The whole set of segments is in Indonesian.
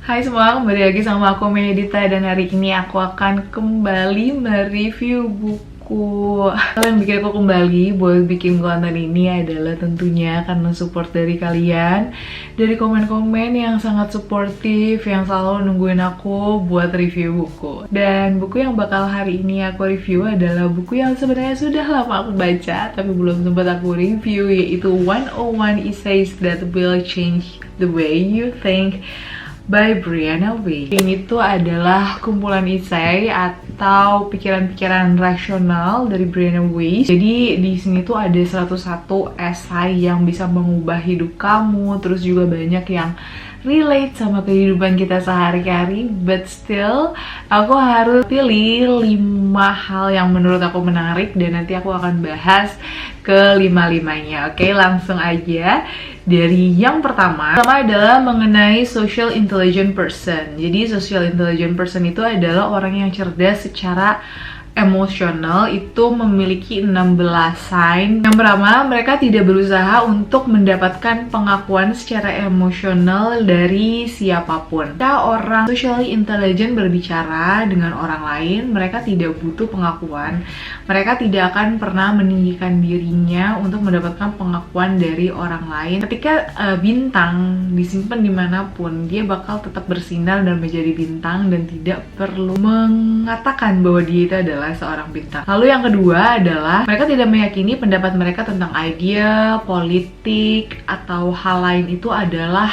Hai semua, kembali lagi sama aku Medita dan hari ini aku akan kembali mereview buku. Hal yang bikin aku kembali buat bikin konten ini adalah tentunya karena support dari kalian, dari komen-komen yang sangat suportif yang selalu nungguin aku buat review buku. Dan buku yang bakal hari ini aku review adalah buku yang sebenarnya sudah lama aku baca tapi belum sempat aku review, yaitu 101 Essays That Will Change the Way You Think by Brianna Wiest. Ini tuh adalah kumpulan esai atau pikiran-pikiran rasional dari Brianna Wiest. Jadi di sini tuh ada 101 esai yang bisa mengubah hidup kamu, terus juga banyak yang relate sama kehidupan kita sehari-hari, but still aku harus pilih 5 hal yang menurut aku menarik dan nanti aku akan bahas ke 5-5-nya. Oke, langsung aja. Dari yang pertama adalah mengenai social intelligent person. Jadi social intelligent person itu adalah orang yang cerdas secara emosional, itu memiliki 16 sign. Yang pertama, mereka tidak berusaha untuk mendapatkan pengakuan secara emosional dari siapapun. Jika orang socially intelligent berbicara dengan orang lain, mereka tidak butuh pengakuan. Mereka tidak akan pernah meninggikan dirinya untuk mendapatkan pengakuan dari orang lain. Ketika bintang disimpan dimanapun, dia bakal tetap bersinar dan menjadi bintang dan tidak perlu mengatakan bahwa dia itu adalah seorang bintang. Lalu yang kedua adalah mereka tidak meyakini pendapat mereka tentang ide, politik, atau hal lain itu adalah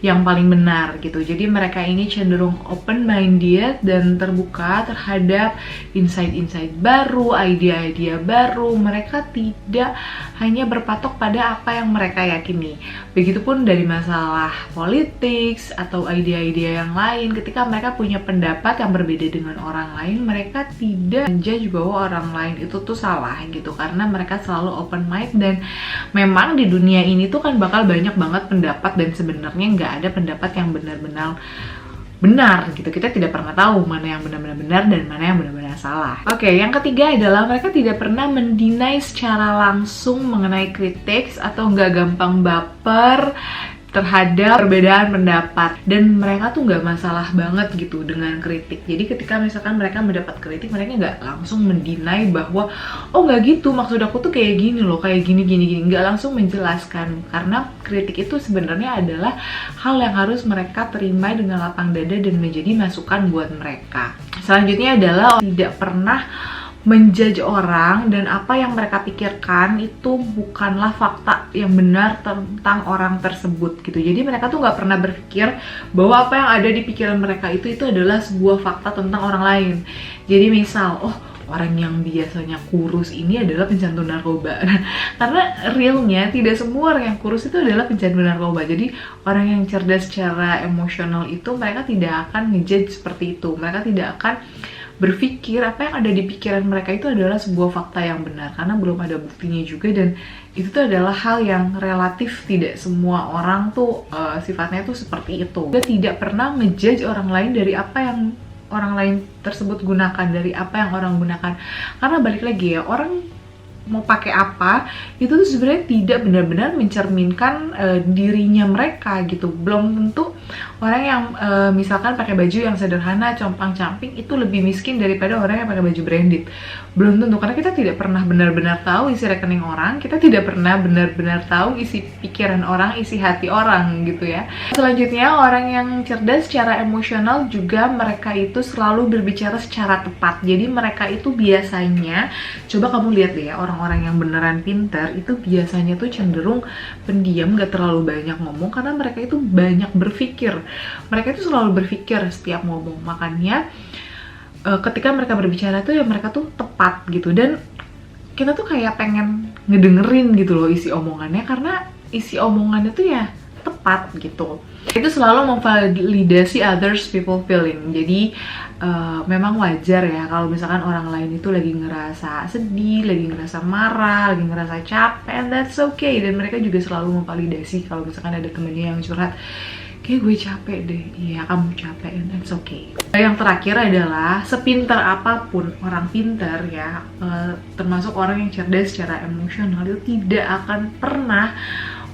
yang paling benar gitu. Jadi mereka ini cenderung open-minded dan terbuka terhadap insight-insight baru, ide-ide baru. Mereka tidak hanya berpatok pada apa yang mereka yakini. Begitupun dari masalah politik atau ide-ide yang lain. Ketika mereka punya pendapat yang berbeda dengan orang lain, mereka tidak menjudge bahwa orang lain itu tuh salah gitu, karena mereka selalu open mind. Dan memang di dunia ini tuh kan bakal banyak banget pendapat dan sebenarnya nggak ada pendapat yang benar-benar benar gitu. Kita tidak pernah tahu mana yang benar-benar benar dan mana yang benar-benar salah. Oke, yang ketiga adalah mereka tidak pernah mendinai secara langsung mengenai kritik atau nggak gampang baper terhadap perbedaan pendapat, dan mereka tuh nggak masalah banget gitu dengan kritik. Jadi ketika misalkan mereka mendapat kritik, mereka nggak langsung mendinai bahwa oh nggak gitu, maksud aku tuh kayak gini loh, kayak gini, nggak langsung menjelaskan, karena kritik itu sebenarnya adalah hal yang harus mereka terima dengan lapang dada dan menjadi masukan buat mereka. Selanjutnya adalah tidak pernah menjudge orang, dan apa yang mereka pikirkan itu bukanlah fakta yang benar tentang orang tersebut gitu. Jadi mereka tuh nggak pernah berpikir bahwa apa yang ada di pikiran mereka itu adalah sebuah fakta tentang orang lain. Jadi misal, oh orang yang biasanya kurus ini adalah pencandu narkoba. Karena realnya tidak semua orang yang kurus itu adalah pencandu narkoba. Jadi orang yang cerdas secara emosional itu mereka tidak akan ngejudge seperti itu. Mereka tidak akan berpikir apa yang ada di pikiran mereka itu adalah sebuah fakta yang benar, karena belum ada buktinya juga. Dan itu tuh adalah hal yang relatif, tidak semua orang tuh sifatnya tuh seperti itu. Dia tidak pernah ngejudge orang lain dari apa yang orang lain tersebut gunakan, dari apa yang orang gunakan. Karena balik lagi ya, orang mau pakai apa itu tuh sebenarnya tidak benar-benar mencerminkan dirinya mereka gitu. Belum tentu orang yang misalkan pakai baju yang sederhana, compang-camping itu lebih miskin daripada orang yang pakai baju branded. Belum tentu, karena kita tidak pernah benar-benar tahu isi rekening orang, kita tidak pernah benar-benar tahu isi pikiran orang, isi hati orang gitu ya. Selanjutnya, orang yang cerdas secara emosional juga mereka itu selalu berbicara secara tepat. Jadi mereka itu biasanya, coba kamu lihat deh ya, orang-orang yang beneran pintar itu biasanya tuh cenderung pendiam, gak terlalu banyak ngomong, karena mereka itu banyak berpikir. Mereka itu selalu berpikir setiap ngomong. Makanya ketika mereka berbicara tuh ya mereka tuh tepat gitu, dan kita tuh kayak pengen ngedengerin gitu loh isi omongannya, karena isi omongannya tuh ya tepat gitu. Itu selalu memvalidasi others people feeling. Jadi memang wajar ya kalau misalkan orang lain itu lagi ngerasa sedih, lagi ngerasa marah, lagi ngerasa capek, and that's okay. Dan mereka juga selalu memvalidasi kalau misalkan ada temennya yang curhat, kayak gue capek deh. Iya, kamu capek, and that's okay. Yang terakhir adalah sepintar apapun orang pintar ya, termasuk orang yang cerdas secara emosional, itu tidak akan pernah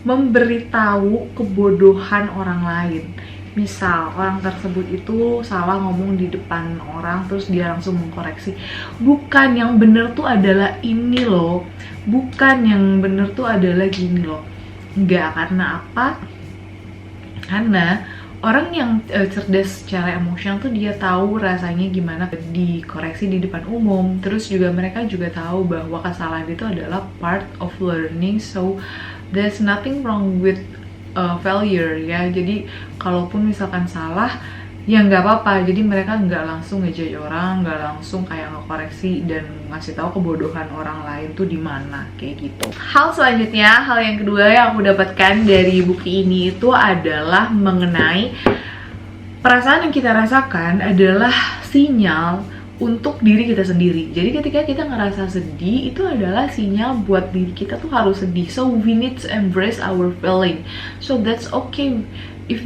memberitahu kebodohan orang lain. misal orang tersebut itu salah ngomong di depan orang terus dia langsung mengkoreksi, bukan, yang bener tuh adalah ini loh, bukan, yang bener tuh adalah gini loh. Enggak, karena apa? Karena orang yang cerdas secara emosional tuh dia tahu rasanya gimana dikoreksi di depan umum. Terus juga mereka juga tahu bahwa kesalahan itu adalah part of learning, so there's nothing wrong with failure ya. Jadi kalaupun misalkan salah ya nggak apa-apa. Jadi mereka nggak langsung ngejudge orang, nggak langsung kayak ngekoreksi dan ngasih tahu kebodohan orang lain tuh di mana, kayak gitu. Hal selanjutnya, hal yang kedua yang aku dapatkan dari buku ini itu adalah mengenai perasaan yang kita rasakan adalah sinyal untuk diri kita sendiri. Jadi ketika kita ngerasa sedih, itu adalah sinyal buat diri kita tuh harus sedih. So we need to embrace our feeling. So that's okay. If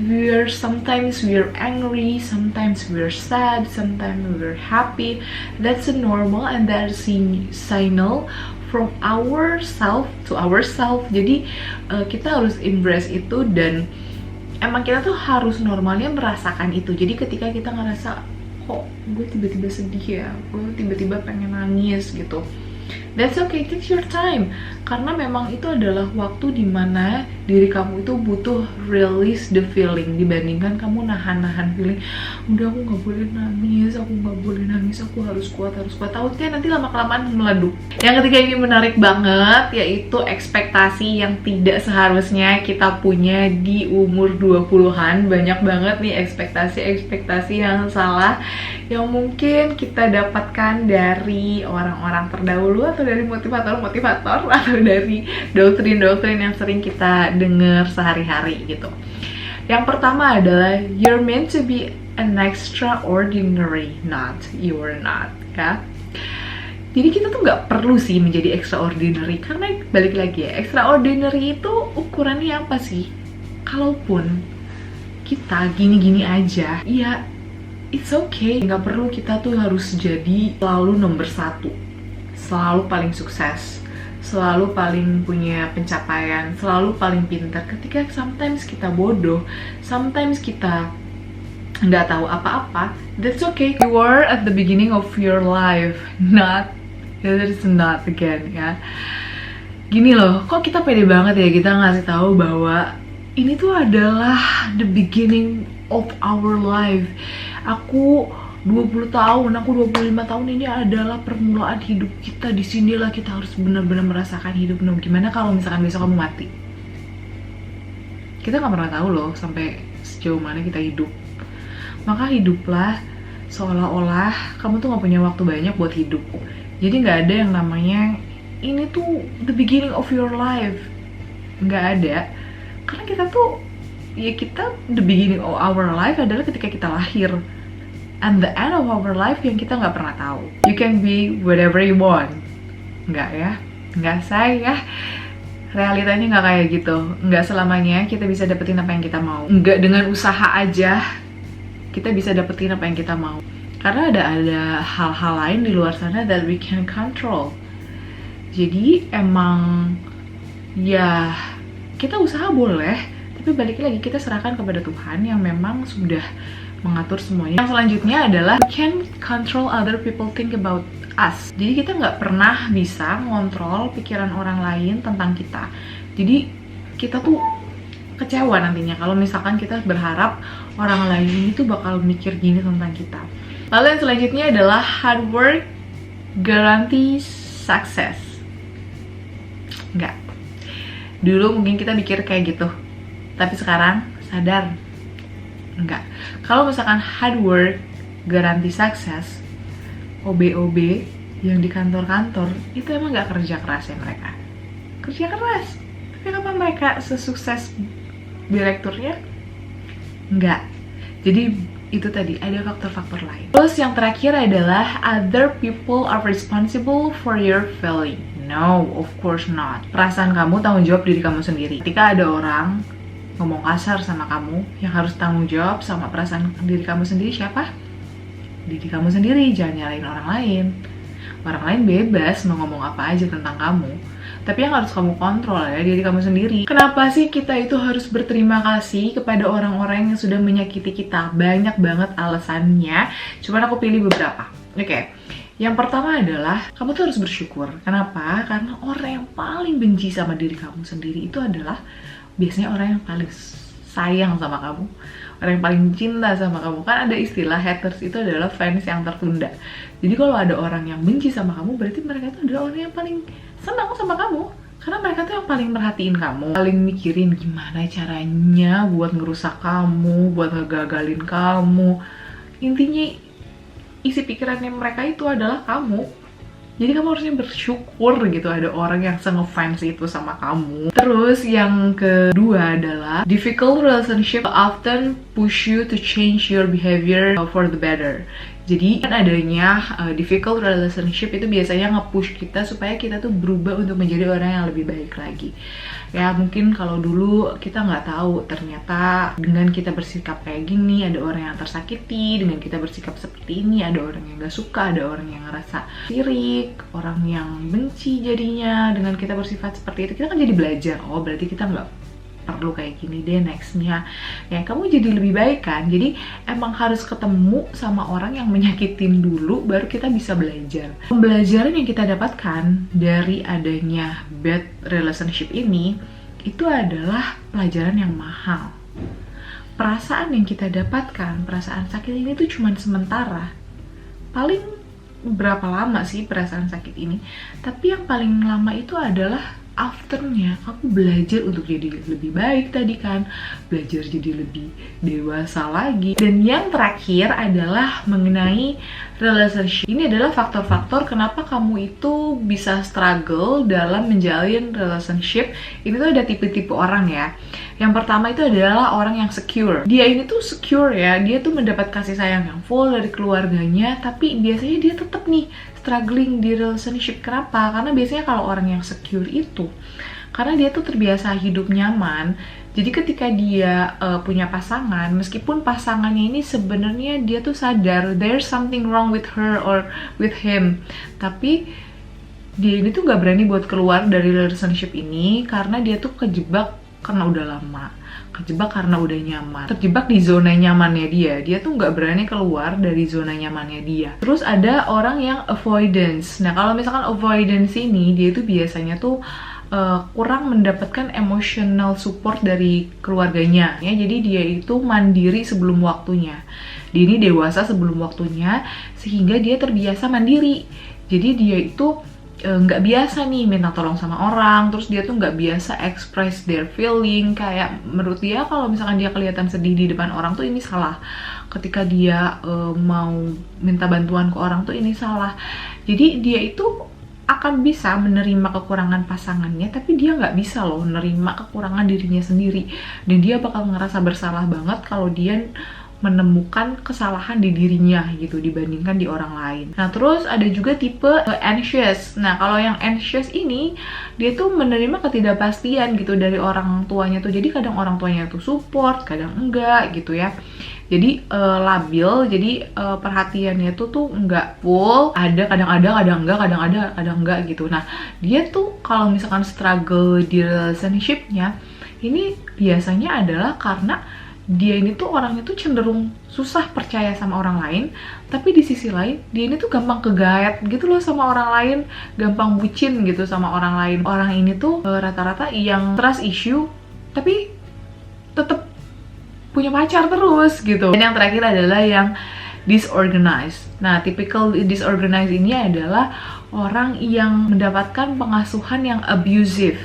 sometimes we're angry, sometimes we're sad, sometimes we're happy, that's a normal and that's a signal from ourself to ourself. Jadi kita harus embrace itu dan emang kita tuh harus normalnya merasakan itu. Jadi ketika kita ngerasa kok gue tiba-tiba sedih ya, gue tiba-tiba pengen nangis gitu, that's okay, take your time. Karena memang itu adalah waktu dimana diri kamu itu butuh release the feeling, dibandingkan kamu nahan-nahan feeling. Udah, aku nggak boleh nangis, aku nggak boleh nangis, aku harus kuat. Takutnya nanti lama-kelamaan meleduk. Yang ketiga ini menarik banget, yaitu ekspektasi yang tidak seharusnya kita punya di umur 20-an. Banyak banget nih ekspektasi yang salah yang mungkin kita dapatkan dari orang-orang terdahulu atau dari motivator-motivator atau dari doktrin-doktrin yang sering kita dengar sehari-hari gitu. Yang pertama adalah you're meant to be an extraordinary, not you're not, ya. Jadi kita tuh nggak perlu sih menjadi extraordinary, karena balik lagi ya, extraordinary itu ukurannya apa sih? Kalaupun kita gini-gini aja, ya it's okay. Nggak perlu kita tuh harus jadi selalu nomor satu, selalu paling sukses, selalu paling punya pencapaian, selalu paling pintar. Ketika sometimes kita bodoh, sometimes kita nggak tahu apa-apa, that's okay. You are at the beginning of your life, not again, ya. Gini loh, kok kita pede banget ya kita ngasih tahu bahwa ini tuh adalah the beginning of our life. Aku 20 tahun, aku 25 tahun, ini adalah permulaan hidup kita. Disinilah kita harus benar-benar merasakan hidup. Nah, gimana kalau misalkan besok kamu mati? Kita nggak pernah tahu loh sampai sejauh mana kita hidup. Maka hiduplah seolah-olah kamu tuh nggak punya waktu banyak buat hidup. Jadi nggak ada yang namanya ini tuh the beginning of your life. Nggak ada. Karena kita tuh, ya kita the beginning of our life adalah ketika kita lahir. And the end of our life yang kita nggak pernah tahu. You can be whatever you want. Nggak ya? Nggak, saya. Realitanya nggak kayak gitu. Nggak selamanya kita bisa dapetin apa yang kita mau. Nggak dengan usaha aja kita bisa dapetin apa yang kita mau. Karena ada hal-hal lain di luar sana that we can control. Jadi emang ya kita usaha boleh, tapi balik lagi kita serahkan kepada Tuhan yang memang sudah mengatur semuanya. Yang selanjutnya adalah we can control other people think about us. Jadi kita nggak pernah bisa ngontrol pikiran orang lain tentang kita. Jadi kita tuh kecewa nantinya kalau misalkan kita berharap orang lain ini tuh bakal mikir gini tentang kita. Lalu yang selanjutnya adalah hard work guarantees success. Enggak. Dulu mungkin kita pikir kayak gitu, tapi sekarang sadar enggak. Kalau misalkan hard work garanti sukses, OB-OB yang di kantor-kantor itu emang nggak kerja keras ya mereka. Kerja keras, tapi apa mereka sesukses direkturnya? Enggak. Jadi itu tadi ada faktor-faktor lain. Terus yang terakhir adalah other people are responsible for your feeling. No, of course not. Perasaan kamu tanggung jawab diri kamu sendiri. Ketika ada orang ngomong kasar sama kamu, yang harus tanggung jawab sama perasaan diri kamu sendiri siapa? Diri kamu sendiri, jangan nyalain orang lain. Orang lain bebas mau ngomong apa aja tentang kamu. tapi yang harus kamu kontrol ya diri kamu sendiri. Kenapa sih kita itu harus berterima kasih kepada orang-orang yang sudah menyakiti kita? Banyak banget alasannya, cuman aku pilih beberapa. Oke. Yang pertama adalah kamu tuh harus bersyukur. Kenapa? Karena orang yang paling benci sama diri kamu sendiri itu adalah biasanya orang yang paling sayang sama kamu, orang yang paling cinta sama kamu. Kan ada istilah haters itu adalah fans yang tertunda. Jadi kalau ada orang yang benci sama kamu, berarti mereka itu adalah orang yang paling senang sama kamu. Karena mereka tuh yang paling merhatiin kamu, paling mikirin gimana caranya buat ngerusak kamu, buat ngegagalin kamu. Intinya isi pikirannya mereka itu adalah kamu. Jadi kamu harusnya bersyukur gitu ada orang yang se-ngefans itu sama kamu. Terus yang kedua adalah difficult relationship often push you to change your behavior for the better. Jadi kan adanya difficult relationship itu biasanya nge-push kita supaya kita tuh berubah untuk menjadi orang yang lebih baik lagi. Ya mungkin kalau dulu kita nggak tahu ternyata dengan kita bersikap kayak gini ada orang yang tersakiti, dengan kita bersikap seperti ini ada orang yang nggak suka, ada orang yang ngerasa sirik, orang yang benci jadinya. Dengan kita bersifat seperti itu kita kan jadi belajar, oh berarti kita nggak perlu kayak gini deh nextnya. Ya kamu jadi lebih baik kan. Jadi emang harus ketemu sama orang yang menyakitin dulu baru kita bisa belajar. Pembelajaran yang kita dapatkan dari adanya bad relationship ini itu adalah pelajaran yang mahal. Perasaan yang kita dapatkan, perasaan sakit ini tuh cuman sementara. Paling berapa lama sih perasaan sakit ini? Tapi yang paling lama itu adalah afternya. Aku belajar untuk jadi lebih baik tadi kan, belajar jadi lebih dewasa lagi. Dan yang terakhir adalah mengenai relationship. Ini adalah faktor-faktor kenapa kamu itu bisa struggle dalam menjalin relationship. Ini tuh ada tipe-tipe orang ya. Yang pertama itu adalah orang yang secure. Dia ini tuh secure ya, dia tuh mendapat kasih sayang yang full dari keluarganya, tapi biasanya dia tetap nih struggling di relationship. Kenapa? Karena biasanya kalau orang yang secure itu, karena dia tuh terbiasa hidup nyaman. Jadi ketika dia punya pasangan, meskipun pasangannya ini sebenarnya dia tuh sadar there's something wrong with her or with him, tapi dia ini tuh nggak berani buat keluar dari relationship ini karena dia tuh kejebak karena udah lama, kejebak karena udah nyaman, terjebak di zona nyamannya dia tuh nggak berani keluar dari zona nyamannya dia. Terus ada orang yang avoidance. Nah kalau misalkan avoidance ini, dia tuh biasanya tuh kurang mendapatkan emotional support dari keluarganya ya. Jadi dia itu mandiri sebelum waktunya, dia ini dewasa sebelum waktunya sehingga dia terbiasa mandiri. Jadi dia itu nggak biasa nih minta tolong sama orang, terus dia tuh nggak biasa express their feeling. Kayak menurut dia kalau misalkan dia kelihatan sedih di depan orang tuh ini salah, ketika dia mau minta bantuan ke orang tuh ini salah. Jadi dia itu akan bisa menerima kekurangan pasangannya, tapi dia nggak bisa loh menerima kekurangan dirinya sendiri. Dan dia bakal ngerasa bersalah banget kalau dia menemukan kesalahan di dirinya gitu dibandingkan di orang lain. Nah terus ada juga tipe anxious. Nah kalau yang anxious ini, dia tuh menerima ketidakpastian gitu dari orang tuanya tuh. Jadi kadang orang tuanya tuh support, kadang enggak gitu ya. Jadi labil, jadi perhatiannya tuh enggak full, ada kadang ada, kadang enggak, kadang ada, kadang enggak gitu. Nah dia tuh kalau misalkan struggle di relationship-nya, ini biasanya adalah karena dia ini tuh orangnya tuh cenderung susah percaya sama orang lain, tapi di sisi lain dia ini tuh gampang kegaet gitu loh sama orang lain, gampang bucin gitu sama orang lain. Orang ini tuh rata-rata yang trust issue tapi tetap punya pacar terus gitu. Dan yang terakhir adalah yang disorganized. Nah, typical disorganized ini adalah orang yang mendapatkan pengasuhan yang abusive,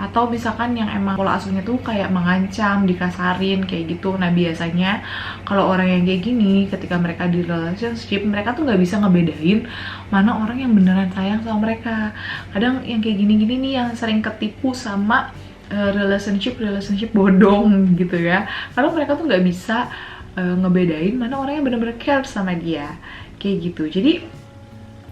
atau misalkan yang emang pola asuhnya tuh kayak mengancam, dikasarin kayak gitu. Nah biasanya kalau orang yang kayak gini, ketika mereka di relationship, mereka tuh nggak bisa ngebedain mana orang yang beneran sayang sama mereka. Kadang yang kayak gini-gini nih yang sering ketipu sama relationship bodong gitu ya, karena mereka tuh nggak bisa ngebedain mana orang yang bener-bener care sama dia kayak gitu. Jadi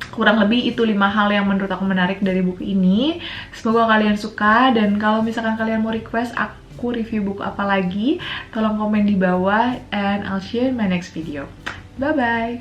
kurang lebih itu 5 hal yang menurut aku menarik dari buku ini. Semoga kalian suka, dan kalau misalkan kalian mau request aku review buku apa lagi, tolong komen di bawah and I'll share my next video. Bye bye.